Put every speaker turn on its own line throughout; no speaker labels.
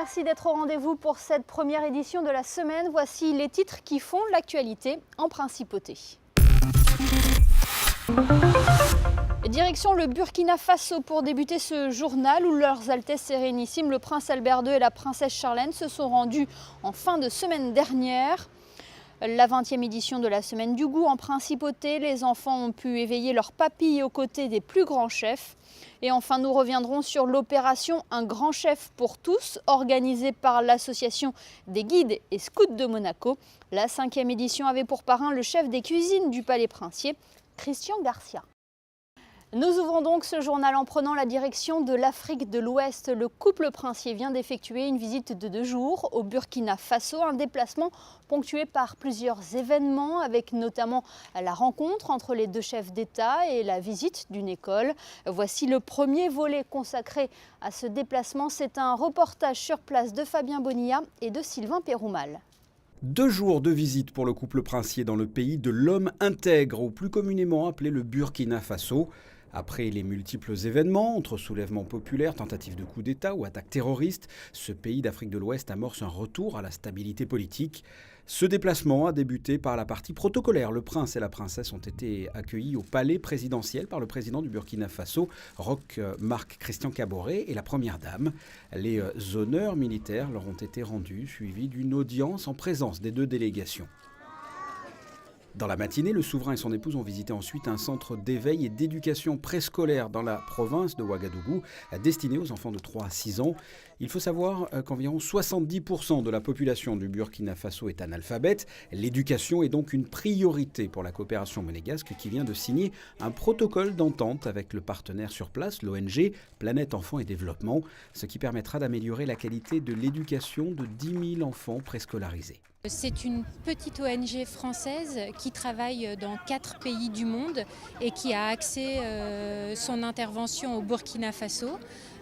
merci d'être au rendez-vous pour cette première édition de la semaine. Voici les titres qui font l'actualité en principauté. Direction le Burkina Faso pour débuter ce journal où leurs Altesses Sérénissimes, le prince Albert II et la princesse Charlène, se sont rendus en fin de semaine dernière. La 20e édition de la Semaine du Goût en Principauté, les enfants ont pu éveiller leurs papilles aux côtés des plus grands chefs. Et enfin, nous reviendrons sur l'opération Un grand chef pour tous, organisée par l'association des guides et scouts de Monaco. La 5e édition avait pour parrain le chef des cuisines du Palais Princier, Christian Garcia. Nous ouvrons donc ce journal en prenant la direction de l'Afrique de l'Ouest. Le couple princier vient d'effectuer une visite de 2 jours au Burkina Faso, un déplacement ponctué par plusieurs événements, avec notamment la rencontre entre les 2 chefs d'État et la visite d'une école. Voici le premier volet consacré à ce déplacement. C'est un reportage sur place de Fabien Bonilla et de Sylvain Péroumal.
2 jours de visite pour le couple princier dans le pays de l'homme intègre, ou plus communément appelé le Burkina Faso. Après les multiples événements, entre soulèvements populaires, tentatives de coup d'État ou attaques terroristes, ce pays d'Afrique de l'Ouest amorce un retour à la stabilité politique. Ce déplacement a débuté par la partie protocolaire. Le prince et la princesse ont été accueillis au palais présidentiel par le président du Burkina Faso, Roch Marc Christian Kaboré, et la première dame. Les honneurs militaires leur ont été rendus, suivis d'une audience en présence des 2 délégations. Dans la matinée, le souverain et son épouse ont visité ensuite un centre d'éveil et d'éducation préscolaire dans la province de Ouagadougou, destiné aux enfants de 3 à 6 ans. Il faut savoir qu'environ 70% de la population du Burkina Faso est analphabète. L'éducation est donc une priorité pour la coopération monégasque qui vient de signer un protocole d'entente avec le partenaire sur place, l'ONG Planète Enfants et Développement, ce qui permettra d'améliorer la qualité de l'éducation de 10 000 enfants préscolarisés.
C'est une petite ONG française qui travaille dans 4 pays du monde et qui a axé son intervention au Burkina Faso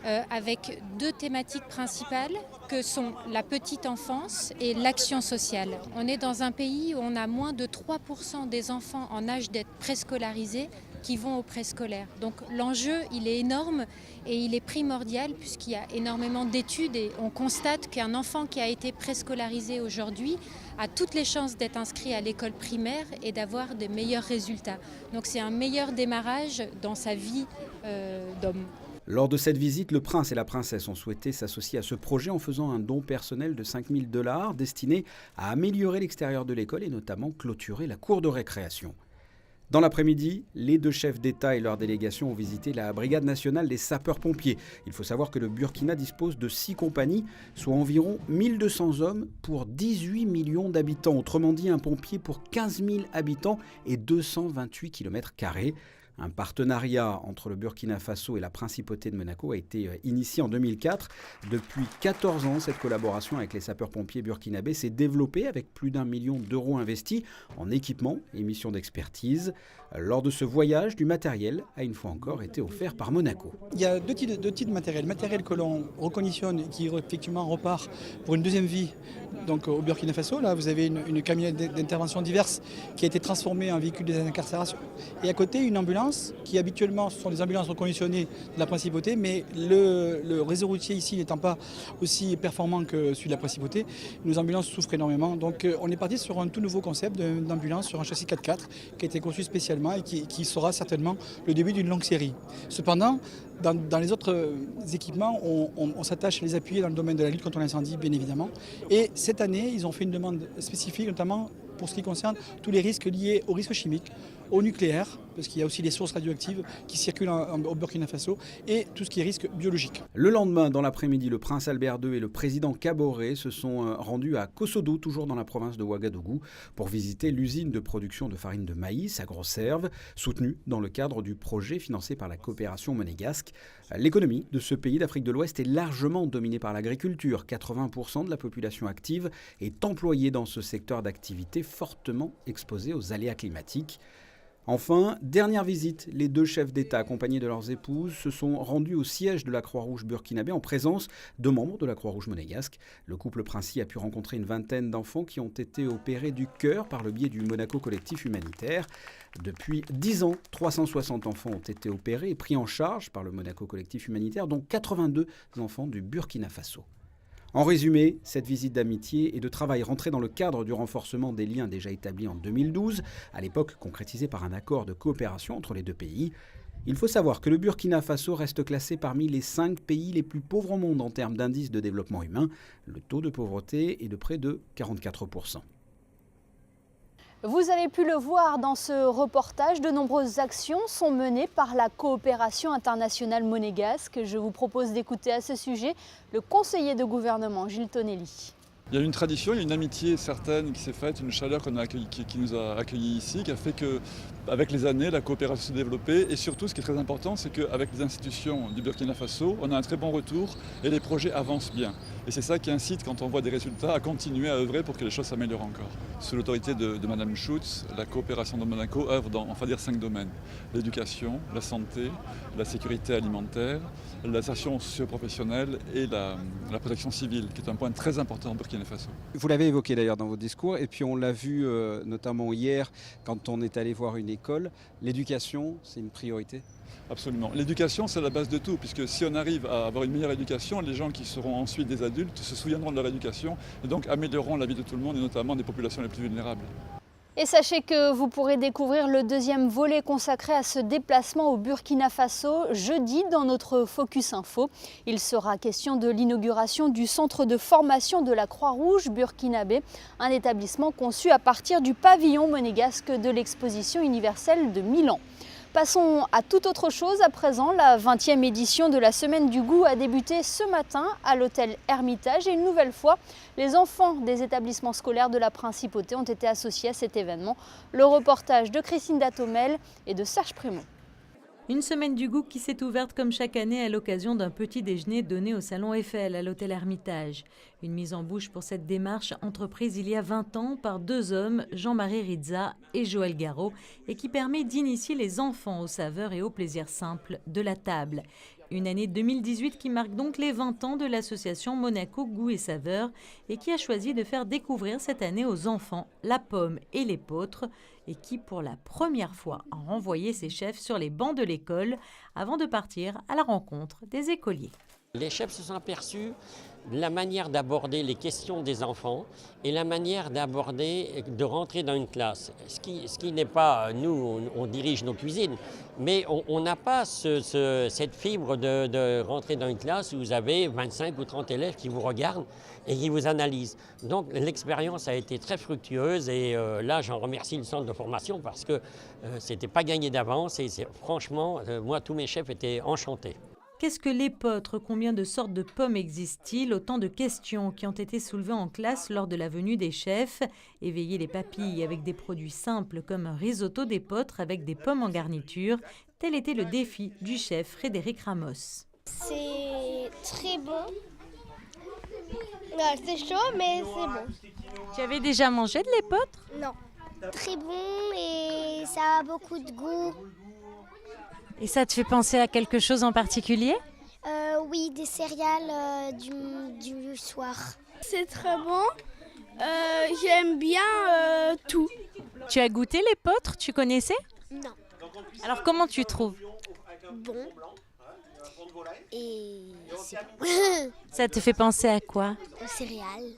avec 2 thématiques principales que sont la petite enfance et l'action sociale. On est dans un pays où on a moins de 3% des enfants en âge d'être préscolarisés qui vont au préscolaire. Donc l'enjeu, il est énorme et il est primordial puisqu'il y a énormément d'études et on constate qu'un enfant qui a été préscolarisé aujourd'hui a toutes les chances d'être inscrit à l'école primaire et d'avoir de meilleurs résultats. Donc c'est un meilleur démarrage dans sa vie d'homme.
Lors de cette visite, le prince et la princesse ont souhaité s'associer à ce projet en faisant un don personnel de 5 000 $ destiné à améliorer l'extérieur de l'école et notamment clôturer la cour de récréation. Dans l'après-midi, les 2 chefs d'État et leur délégation ont visité la brigade nationale des sapeurs-pompiers. Il faut savoir que le Burkina dispose de 6 compagnies, soit environ 1200 hommes pour 18 millions d'habitants. Autrement dit, un pompier pour 15 000 habitants et 228 km². Un partenariat entre le Burkina Faso et la Principauté de Monaco a été initié en 2004. Depuis 14 ans, cette collaboration avec les sapeurs-pompiers burkinabés s'est développée avec plus d'1 million d'euros investis en équipement et missions d'expertise. Lors de ce voyage, du matériel a une fois encore été offert par Monaco.
Il y a deux types de matériel. Matériel que l'on reconditionne et qui effectivement repart pour une deuxième vie. Donc au Burkina Faso, là vous avez une camionnette d'intervention diverse qui a été transformée en véhicule des incarcérations. Et à côté, une ambulance qui habituellement ce sont des ambulances reconditionnées de la Principauté, mais le réseau routier ici n'étant pas aussi performant que celui de la Principauté, nos ambulances souffrent énormément. Donc on est parti sur un tout nouveau concept d'ambulance sur un châssis 4x4 qui a été conçu spécialement et qui sera certainement le début d'une longue série. Cependant, dans les autres équipements, on s'attache à les appuyer dans le domaine de la lutte contre l'incendie, bien évidemment. Et cette année, ils ont fait une demande spécifique, notamment pour ce qui concerne tous les risques liés aux risques chimiques, au nucléaire, parce qu'il y a aussi les sources radioactives qui circulent au Burkina Faso, et tout ce qui est risque biologique.
Le lendemain, dans l'après-midi, le prince Albert II et le président Kaboré se sont rendus à Kossodo, toujours dans la province de Ouagadougou, pour visiter l'usine de production de farine de maïs à Grosserve, soutenue dans le cadre du projet financé par la coopération monégasque. L'économie de ce pays d'Afrique de l'Ouest est largement dominée par l'agriculture. 80% de la population active est employée dans ce secteur d'activité fortement exposé aux aléas climatiques. Enfin, dernière visite, les 2 chefs d'État accompagnés de leurs épouses se sont rendus au siège de la Croix-Rouge burkinabé en présence de membres de la Croix-Rouge monégasque. Le couple princier a pu rencontrer une vingtaine d'enfants qui ont été opérés du cœur par le biais du Monaco Collectif Humanitaire. Depuis 10 ans, 360 enfants ont été opérés et pris en charge par le Monaco Collectif Humanitaire, dont 82 enfants du Burkina Faso. En résumé, cette visite d'amitié et de travail rentrée dans le cadre du renforcement des liens déjà établis en 2012, à l'époque concrétisé par un accord de coopération entre les deux pays. Il faut savoir que le Burkina Faso reste classé parmi les 5 pays les plus pauvres au monde en termes d'indice de développement humain. Le taux de pauvreté est de près de 44%.
Vous avez pu le voir dans ce reportage, de nombreuses actions sont menées par la coopération internationale monégasque. Je vous propose d'écouter à ce sujet le conseiller de gouvernement Gilles Tonelli.
Il y a une tradition, il y a une amitié certaine qui s'est faite, une chaleur qui nous a accueillis ici, qui a fait qu'avec les années, la coopération s'est développée. Et surtout, ce qui est très important, c'est qu'avec les institutions du Burkina Faso, on a un très bon retour et les projets avancent bien. Et c'est ça qui incite, quand on voit des résultats, à continuer à œuvrer pour que les choses s'améliorent encore. Sous l'autorité de Mme Schutz, la coopération de Monaco œuvre dans, 5 domaines. L'éducation, la santé, la sécurité alimentaire, l'insertion socio-professionnelle et la protection civile, qui est un point très important au Burkina Faso.
Vous l'avez évoqué d'ailleurs dans votre discours, et puis on l'a vu notamment hier quand on est allé voir une école. L'éducation, c'est une priorité ?
Absolument. L'éducation, c'est la base de tout, puisque si on arrive à avoir une meilleure éducation, les gens qui seront ensuite des adultes se souviendront de leur éducation et donc amélioreront la vie de tout le monde et notamment des populations les plus vulnérables.
Et sachez que vous pourrez découvrir le deuxième volet consacré à ce déplacement au Burkina Faso jeudi dans notre Focus Info. Il sera question de l'inauguration du centre de formation de la Croix-Rouge burkinabé, un établissement conçu à partir du pavillon monégasque de l'exposition universelle de Milan. Passons à toute autre chose à présent. La 20e édition de la Semaine du Goût a débuté ce matin à l'hôtel Hermitage et une nouvelle fois, les enfants des établissements scolaires de la Principauté ont été associés à cet événement. Le reportage de Christine Datomel et de Serge Prémont.
Une semaine du goût qui s'est ouverte comme chaque année à l'occasion d'un petit déjeuner donné au Salon Eiffel à l'hôtel Hermitage. Une mise en bouche pour cette démarche entreprise il y a 20 ans par 2 hommes, Jean-Marie Rizza et Joël Garot, et qui permet d'initier les enfants aux saveurs et aux plaisirs simples de la table. Une année 2018 qui marque donc les 20 ans de l'association Monaco Goût et Saveurs et qui a choisi de faire découvrir cette année aux enfants la pomme et l'épeautre et qui, pour la première fois, a renvoyé ses chefs sur les bancs de l'école avant de partir à la rencontre des écoliers.
Les chefs se sont aperçus de la manière d'aborder les questions des enfants et la manière de rentrer dans une classe. Ce qui n'est pas, nous, on dirige nos cuisines, mais on n'a pas cette fibre de rentrer dans une classe où vous avez 25 ou 30 élèves qui vous regardent et qui vous analysent. Donc l'expérience a été très fructueuse et là, j'en remercie le centre de formation parce que c'était pas gagné d'avance et franchement, moi, tous mes chefs étaient enchantés.
Qu'est-ce que l'épeautre? Combien de sortes de pommes existent-ils? Autant de questions qui ont été soulevées en classe lors de la venue des chefs. Éveiller les papilles avec des produits simples comme un risotto d'épeautre avec des pommes en garniture. Tel était le défi du chef Frédéric Ramos.
C'est très bon. C'est chaud, mais c'est bon.
Tu avais déjà mangé de l'épeautre?
Non. Très bon et ça a beaucoup de goût.
Et ça te fait penser à quelque chose en particulier?
Oui, des céréales du soir.
C'est très bon. J'aime bien tout.
Tu as goûté l'épeautre? Tu connaissais?
Non.
Alors comment tu trouves?
Bon. Et c'est bon.
Ça te fait penser à quoi?
Aux céréales.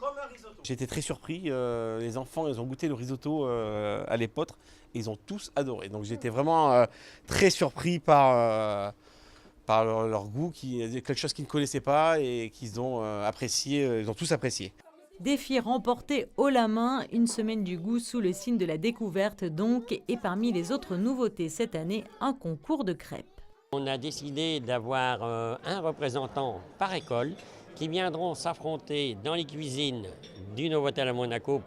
J'ai été très surpris. Les enfants, ils ont goûté le risotto à l'épeautre. Ils ont tous adoré. Donc j'étais vraiment très surpris par leur goût, quelque chose qu'ils ne connaissaient pas et qu'ils ont apprécié. Ils ont tous apprécié.
Défi remporté haut la main, une semaine du goût sous le signe de la découverte donc. Et parmi les autres nouveautés cette année, un concours de crêpes.
On a décidé d'avoir un représentant par école qui viendront s'affronter dans les cuisines du Novotel à Monaco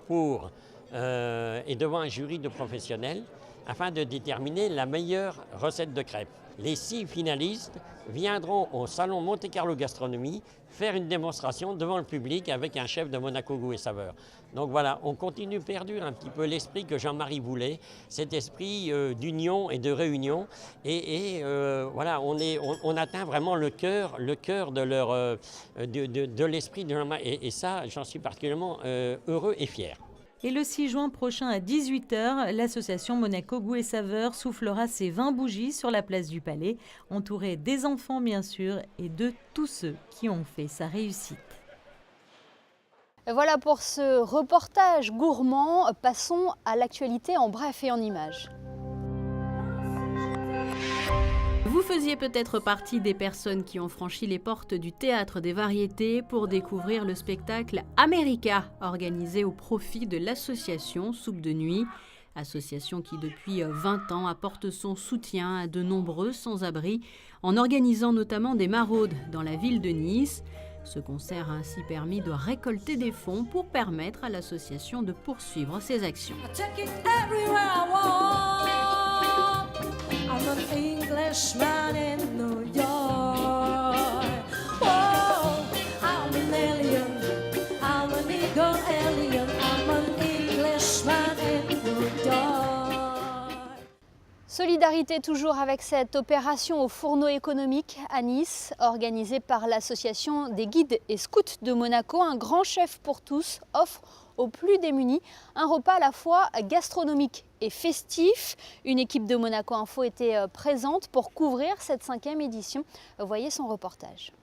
et devant un jury de professionnels afin de déterminer la meilleure recette de crêpes. Les 6 finalistes viendront au salon Monte Carlo Gastronomie faire une démonstration devant le public avec un chef de Monaco Goût et Saveurs. Donc voilà, on continue de perdre un petit peu l'esprit que Jean-Marie voulait, cet esprit d'union et de réunion. Et voilà, on atteint vraiment le cœur de l'esprit de Jean-Marie. Et ça, j'en suis particulièrement heureux et fier.
Et le 6 juin prochain à 18h, l'association Monaco Goût et Saveurs soufflera ses 20 bougies sur la place du Palais, entourée des enfants bien sûr et de tous ceux qui ont fait sa réussite.
Voilà pour ce reportage gourmand. Passons à l'actualité en bref et en images.
Vous faisiez peut-être partie des personnes qui ont franchi les portes du Théâtre des Variétés pour découvrir le spectacle America, organisé au profit de l'association Soupe de Nuit. Association qui depuis 20 ans apporte son soutien à de nombreux sans-abri en organisant notamment des maraudes dans la ville de Nice. Ce concert a ainsi permis de récolter des fonds pour permettre à l'association de poursuivre ses actions.
I'm an Englishman in New York. Oh, I'm an alien. I'm an eagle alien. I'm an Englishman in New York.
Solidarité toujours avec cette opération au fourneau économique à Nice, organisée par l'association des guides et scouts de Monaco. Un grand chef pour tous offre aux plus démunis un repas à la fois gastronomique et festif. Une équipe de Monaco Info était présente pour couvrir cette 5e édition. Voyez son reportage.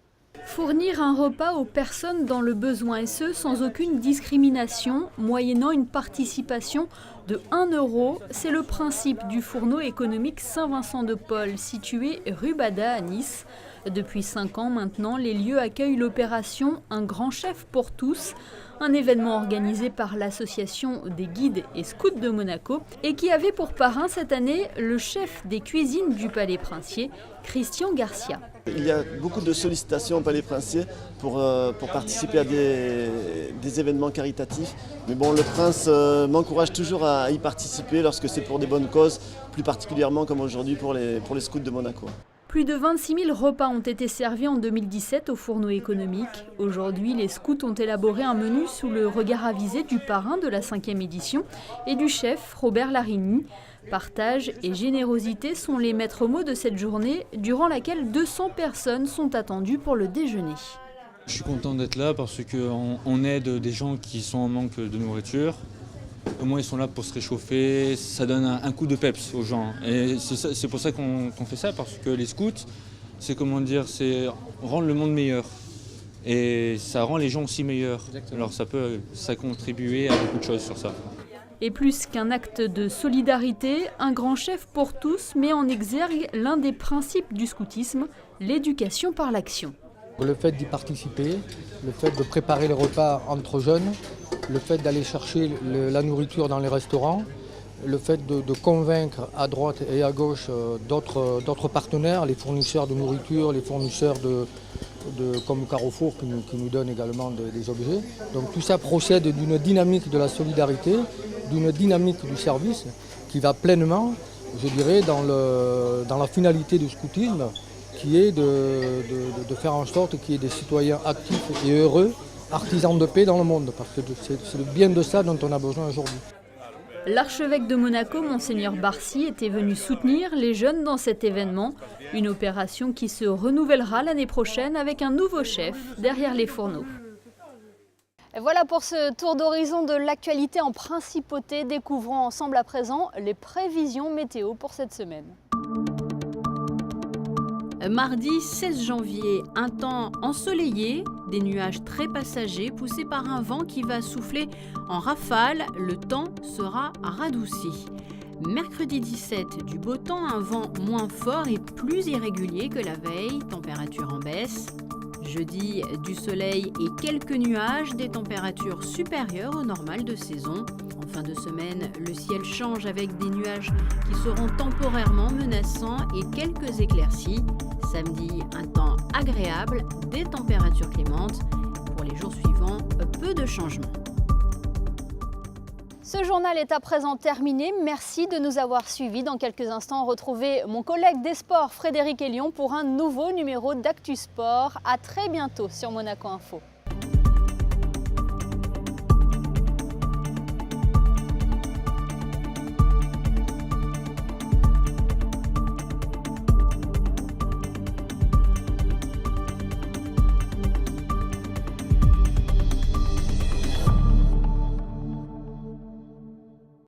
Fournir un repas aux personnes dans le besoin, et ce sans aucune discrimination, moyennant une participation de 1 €, c'est le principe du fourneau économique Saint-Vincent-de-Paul, situé rue Bada à Nice. Depuis 5 ans maintenant, les lieux accueillent l'opération Un grand chef pour tous, un événement organisé par l'association des guides et scouts de Monaco et qui avait pour parrain cette année le chef des cuisines du Palais Princier, Christian Garcia.
Il y a beaucoup de sollicitations au Palais Princier pour participer à des événements caritatifs. Mais bon, le Prince m'encourage toujours à y participer lorsque c'est pour des bonnes causes, plus particulièrement comme aujourd'hui pour les scouts de Monaco.
Plus de 26 000 repas ont été servis en 2017 au fourneau économique. Aujourd'hui, les scouts ont élaboré un menu sous le regard avisé du parrain de la 5e édition et du chef Robert Larigny. Partage et générosité sont les maîtres mots de cette journée, durant laquelle 200 personnes sont attendues pour le déjeuner.
Je suis content d'être là parce qu'on aide des gens qui sont en manque de nourriture. Au moins ils sont là pour se réchauffer, ça donne un coup de peps aux gens. Et c'est pour ça qu'on fait ça, parce que les scouts, c'est rendre le monde meilleur. Et ça rend les gens aussi meilleurs. Exactement. Alors ça contribuer à beaucoup de choses sur ça.
Et plus qu'un acte de solidarité, Un grand chef pour tous met en exergue l'un des principes du scoutisme, l'éducation par l'action.
Le fait d'y participer, le fait de préparer les repas entre jeunes, le fait d'aller chercher la nourriture dans les restaurants, le fait de convaincre à droite et à gauche d'autres partenaires, les fournisseurs de nourriture, les fournisseurs comme Carrefour qui nous donnent également des objets. Donc tout ça procède d'une dynamique de la solidarité, d'une dynamique du service qui va pleinement, je dirais, dans la finalité du scoutisme, qui est de faire en sorte qu'il y ait des citoyens actifs et heureux, artisans de paix dans le monde, parce que c'est bien de ça dont on a besoin aujourd'hui.
L'archevêque de Monaco, Monseigneur Barcy, était venu soutenir les jeunes dans cet événement, une opération qui se renouvellera l'année prochaine avec un nouveau chef derrière les fourneaux. Et voilà pour ce tour d'horizon de l'actualité en principauté. Découvrons ensemble à présent les prévisions météo pour cette semaine.
Mardi 16 janvier, un temps ensoleillé, des nuages très passagers poussés par un vent qui va souffler en rafale. Le temps sera radouci. Mercredi 17, du beau temps, un vent moins fort et plus irrégulier que la veille, température en baisse. Jeudi, du soleil et quelques nuages, des températures supérieures au normal de saison. En fin de semaine, le ciel change avec des nuages qui seront temporairement menaçants et quelques éclaircies. Samedi, un temps agréable, des températures clémentes. Pour les jours suivants, peu de changements.
Ce journal est à présent terminé. Merci de nous avoir suivis. Dans quelques instants, retrouvez mon collègue des sports, Frédéric Elion, pour un nouveau numéro d'Actu Sport. À très bientôt sur Monaco Info.